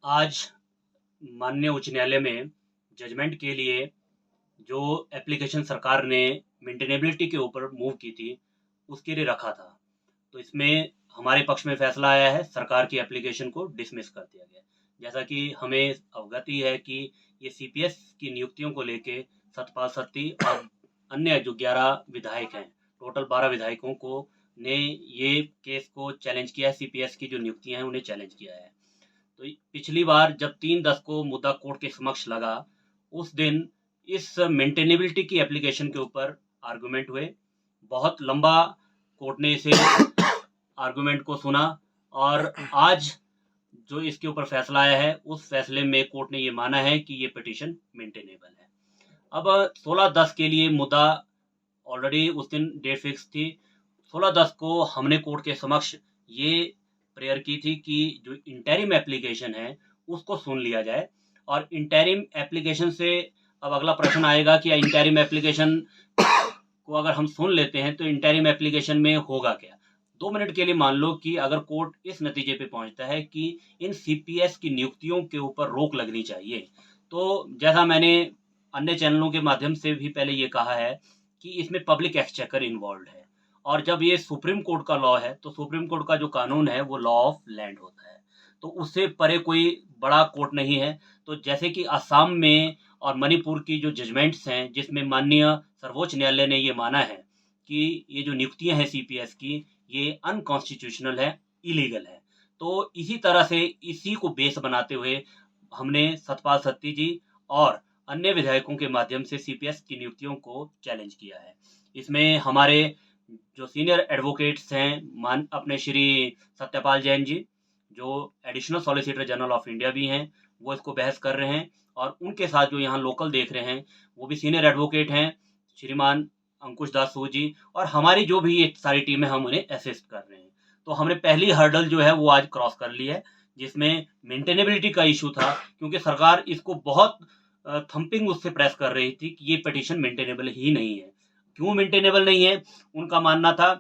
आज माननीय उच्च न्यायालय में जजमेंट के लिए जो एप्लीकेशन सरकार ने मेंटेनेबिलिटी के ऊपर मूव की थी, उसके लिए रखा था। तो इसमें हमारे पक्ष में फैसला आया है, सरकार की एप्लीकेशन को डिसमिस कर दिया गया। जैसा कि हमें अवगति है कि ये सीपीएस की नियुक्तियों को लेके सतपाल सत्ती और अन्य जो 11 विधायक हैं, टोटल 12 विधायकों को ने ये केस को चैलेंज किया है। सीपीएस की जो नियुक्तियां हैं उन्हें चैलेंज किया है। तो पिछली बार जब 3/10 को मुद्दा कोर्ट के समक्ष लगा, उस दिन इस मेंटेनेबिलिटी की एप्लीकेशन के ऊपर आर्गुमेंट हुए। बहुत लंबा कोर्ट ने इसे आर्गुमेंट को सुना और आज जो इसके ऊपर फैसला आया है, उस फैसले में कोर्ट ने ये माना है कि ये पिटीशन मेंटेनेबल है। अब 16/10 के लिए मुद्दा ऑलरेडी उस दिन डेट फिक्स थी। 16/10 को हमने कोर्ट के समक्ष ये प्रेयर की थी कि जो इंटरिम एप्लीकेशन है उसको सुन लिया जाए। और इंटरिम एप्लीकेशन से अब अगला प्रश्न आएगा कि इंटरिम एप्लीकेशन को अगर हम सुन लेते हैं तो इंटरिम एप्लीकेशन में होगा क्या। 2 मिनट के लिए मान लो कि अगर कोर्ट इस नतीजे पे पहुंचता है कि इन सीपीएस की नियुक्तियों के ऊपर रोक लगनी चाहिए, तो जैसा मैंने अन्य चैनलों के माध्यम से भी पहले ये कहा है कि इसमें पब्लिक एक्सचेकर इन्वॉल्व है। और जब ये सुप्रीम कोर्ट का लॉ है, तो सुप्रीम कोर्ट का जो कानून है वो लॉ ऑफ लैंड होता है, तो उससे परे कोई बड़ा कोर्ट नहीं है। तो जैसे कि असम में और मणिपुर की जो जजमेंट्स हैं, जिसमें माननीय सर्वोच्च न्यायालय ने ये माना है कि ये जो नियुक्तियां हैं सीपीएस की, ये अनकॉन्स्टिट्यूशनल है, इलीगल है। तो इसी तरह से इसी को बेस बनाते हुए हमने सतपाल सत्ती जी और अन्य विधायकों के माध्यम से सीपीएस की नियुक्तियों को चैलेंज किया है। इसमें हमारे जो सीनियर एडवोकेट्स हैं, मान अपने श्री सत्यपाल जैन जी, जो additional solicitor general of India भी हैं, वो इसको बहस कर रहे हैं। और उनके साथ जो यहाँ लोकल देख रहे हैं, वो भी सीनियर एडवोकेट हैं, श्रीमान अंकुश दास सूद जी। और हमारी जो भी ये सारी टीम है, हम उन्हें असिस्ट कर रहे हैं। तो हमने पहली हर्डल जो है वो आज क्रॉस कर ली है, जिसमें मेंटेनेबिलिटी का इशू था, क्योंकि सरकार इसको बहुत थंपिंग उससे प्रेस कर रही थी कि ये पिटीशन मेंटेनेबल ही नहीं है। क्यों मेंटेनेबल नहीं है? उनका मानना था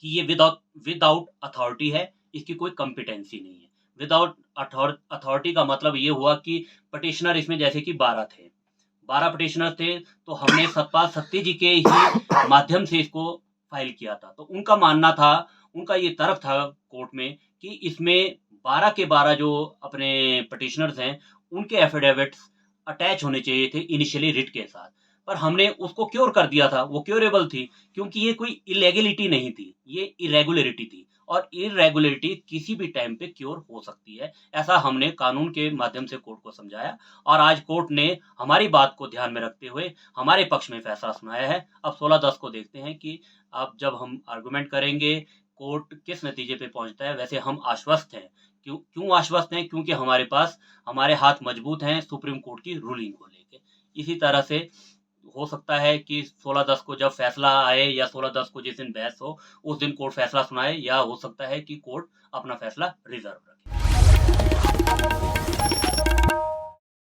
कि ये विदाउट अथॉरिटी है, इसकी कोई कॉम्पिटेंसी नहीं है। विदाउट अथॉरिटी का मतलब ये हुआ कि पटिशनर इसमें जैसे कि 12 थे, 12 पटिशनर थे, तो हमने सतपाल सत्ती जी के ही माध्यम से इसको फाइल किया था। तो उनका मानना था, उनका ये तर्क था कोर्ट में कि इसमें 12 के 12 जो अपने पटिशनर्स हैं, उनके एफिडेविट्स अटैच होने चाहिए थे इनिशियली रिट के साथ। पर हमने उसको क्योर कर दिया था, वो क्योरेबल थी, क्योंकि ये कोई इलेगलिटी नहीं थी, ये इरेगुलरिटी थी। और इरेगुलरिटी किसी भी टाइम पे क्योर हो सकती है, ऐसा हमने कानून के माध्यम से कोर्ट को समझाया। और आज कोर्ट ने हमारी बात को ध्यान में रखते हुए हमारे पक्ष में फैसला सुनाया है। अब 16/10 को देखते हैं कि अब जब हम आर्गुमेंट करेंगे, कोर्ट किस नतीजे पे पहुंचता है। वैसे हम आश्वस्त हैं। क्यों क्यों आश्वस्त हैं? क्योंकि हमारे पास हमारे हाथ मजबूत हैं सुप्रीम कोर्ट की रूलिंग को लेके। इसी तरह से हो सकता है कि 16/10 को जब फैसला आए, या 16/10 को जिस दिन बहस हो, उस दिन कोर्ट फैसला सुनाए, या हो सकता है कि कोर्ट अपना फैसला रिजर्व रखे।